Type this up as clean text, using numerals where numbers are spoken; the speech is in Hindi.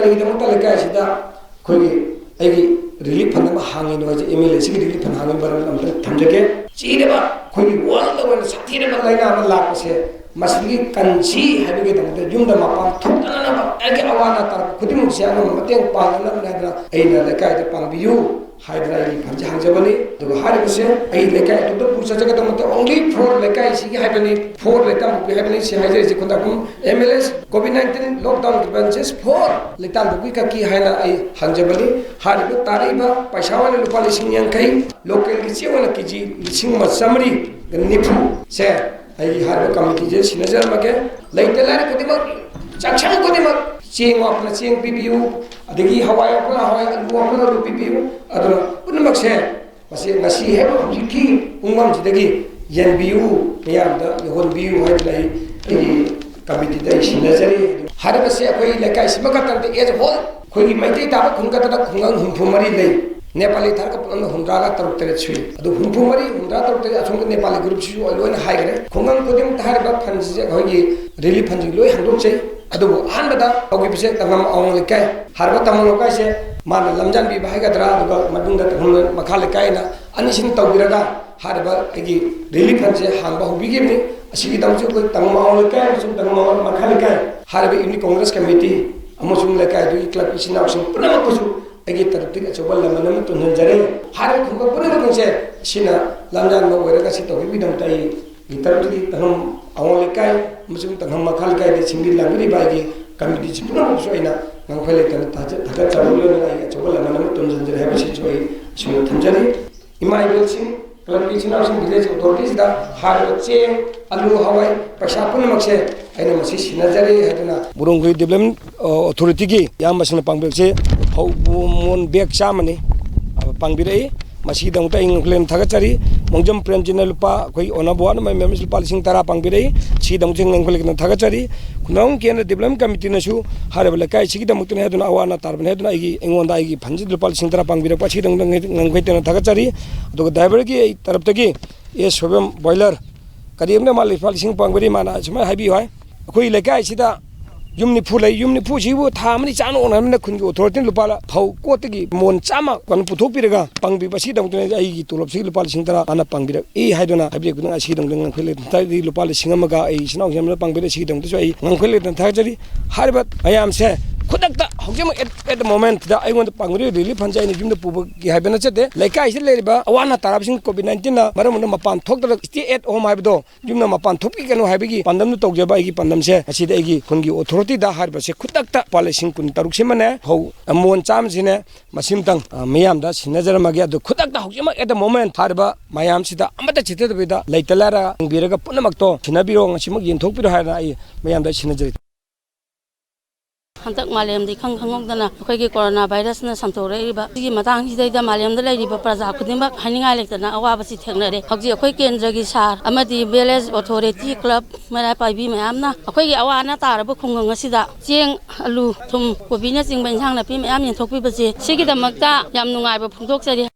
이동부터 레카시다 거기 애기 릴리프 한다면 항인 와지 MLA식 릴리프 항인 바람을 아무튼 담적에 찌르바 거기 원하는 사티를 만나이나 아마 라고세 마시기 간지 하비게 되는데 융다 마빵 톡다나 애기 아와나 따라 그디묵시 하는 마땡 빠는 나나 에이나 레카이데 빵비유 하이드라이 반지 항저버니 또 하리부세 에이 레카이 또 부서져가 되면 only for 레카이 시기 하이버니 for 레카 부피 하이버니 시 하이저지 군다군 MLS COVID-19 lockdown prevention for 레카 부피 까기 하이나 에이 항저버니 하리부 तारीबा पैसावाले Rupa लिसिंग यांकई local की चेवना कीजी लिसिंग मसमरी निफु से आई हार कमिटी जे सिनजर मके लेते लारे कुदिमक चक्षण कुदिमक चेंग अपना चेंग पीपीयू अदगी हवाई अपना हवाई अलू अपना रू पीपीयू अदर पुनमक से मसे ngasi है जिकी उंगम जिदगी यनबीयू मियामदा यहोनबीयू है लाई कमिटी दे सिनजरी हार बसे कोई लेकाई सिमका तंते एज होल कोई मैत्री ताबा खुनकता खुंगंग हुंफुमरी ले नेपाली थार का पुनम हुंद्रागा तरुक तरे छुई अदु हुंफुमरी हुंद्रा तरुक तरे असंग नेपाली ग्रुप सु लोइन हाइगरे खुंगंग कोदिम थार बा फंजी होगी रिलीफ फंजी लोइ हंदोक छै अदु आनबदा होगी पिसे तंगम औंग लेकाय हारबा तमनो कायसे मान लमजान बि बाहायगद्रा अदु मदुंदा हम मखा लेकायना अनिसिन तौबिरगा हारबा एगी रिलीफ फंजी हांबा होबिगेमनि असिगी दमजु कोई तंगम औंग लेकाय सुम तंगम मखा लेकाय हारबा इनि कांग्रेस कमिटी अमसुंग लेकाय दु क्लब इसिनावसुं पुनमकसु एगी तरतिक अचोबल लमनम तुनजरे हारे खुंग पुनमकसे सिना लमजान म वरगा सि तोबि बिदम ताई तरति तंगम औंग लेकाय अमसुंग तंगम मखा लेकाय दि सिंगि लांगरि बागी कमिटी सि पुनमकसु आइना नंगफले तन ताज थका चावलो नाय अचोबल लमनम तुनजरे हेबसि जोइ सुन थंजरि इमाइ बिलसिंग क्लब इसिनावसुं विलेज अथॉरिटीज दा हारे चेंग अलू हवाई पैसा पुनमकसे आइना मसि सिनजरे हेदना बुरंगुई डेवलपमेंट अथॉरिटी की याम मसना पांगबेसे मोन बेग चामनी पांगबिरई मसी दंगता इंग्लेम थागचरी मंगजम प्रेमजिना लुपा कोई ओनाबोन मै मेम्स लुपा लिसिंग तरा पांगबिरई सी दंगजिंग इंग्लेम थागचरी खुनांग केंद्र डेवलपमेंट कमिटी नसु हारेबले काय सिगी दमक्तने हेदना अवाना तारबने हेदना आइगी इंगोंदा आइगी फंजी लुपा लिसिंग तरा पांगबिरक सी दंग नंगखैतना थागचरी अदुगा ड्राइवर की तरफतगी ए सोबम बॉयलर कदीमने माल लुपा लिसिंग पांगबिरी माना समा हाबी होय अखोई लेकाय सिदा यूमनिफू लै यूमनिफू सिबु थामनि चानो ओनमने खुनगी अथॉरिटी लुपाला फौ कोतगी मोन चामा कन पुथोपिरगा पांगबि बसी दंगतने आइगी तोलब सि लुपा लिसिंग तरा आना पांगबिरक ए हाइदोना हाबि गुदंग सि दंगदंग खले तादि लुपा लिसिंग अमगा ए सिनाव जेमना पांगबिर सि दंगतसु आई ngखले तन थाजरी हारबत आयाम से खुदक्ता हौजेम एट द मोमेंट दा आइगोन पांगबिर रिलीफ फंजाइ नि जुमद पुब की हाइबना चते लेकाइ से लेरिबा अवाना ताराबसिंग कोविड-19 ना मरम मपान थोकदर स्टे एट होम हाइबदो जुमना मपान थोपकी कनो हाइबगी पंदम तौजेबा आइगी पंदम से असिदा आइगी खुनगी अथॉरिटी दा हारबसे खुदक्ता पालिसिंग कुन तरुक सिमने हौ मोन चाम सिने मसिमतंग मियाम दा सिनजरमगे अदु खुदक्ता हौजेम एट द मोमेंट हारबा मायाम सिदा अमता चितेदबिदा लेतलारा बिरगा पुनमक्तो सिनाबिरो ngasimak yinthokpiro haina ai mayam da sinajari हंतक मालेमदी खंगखंगदना अखोइगी कोरोना वायरस न संतोरेबा सिगी मतंग सिदैदा मालेमदा लेरिबा प्रजा खुदिमक हानिंगा लेक्तना अवाबसि थेंगनरे हौजी अखोइ केंद्रगी सार अमदी विलेज अथॉरिटी क्लब मरा पाइबी मयामना अखोइगी अवाना तारबा खुंगंग असिदा चेंग अलू थुम कोबिना चिंगबा इंसांग नापि मयाम यंथोकपिबसे सिगी दमकता याम नुंगाइबा फुंदोकचरी।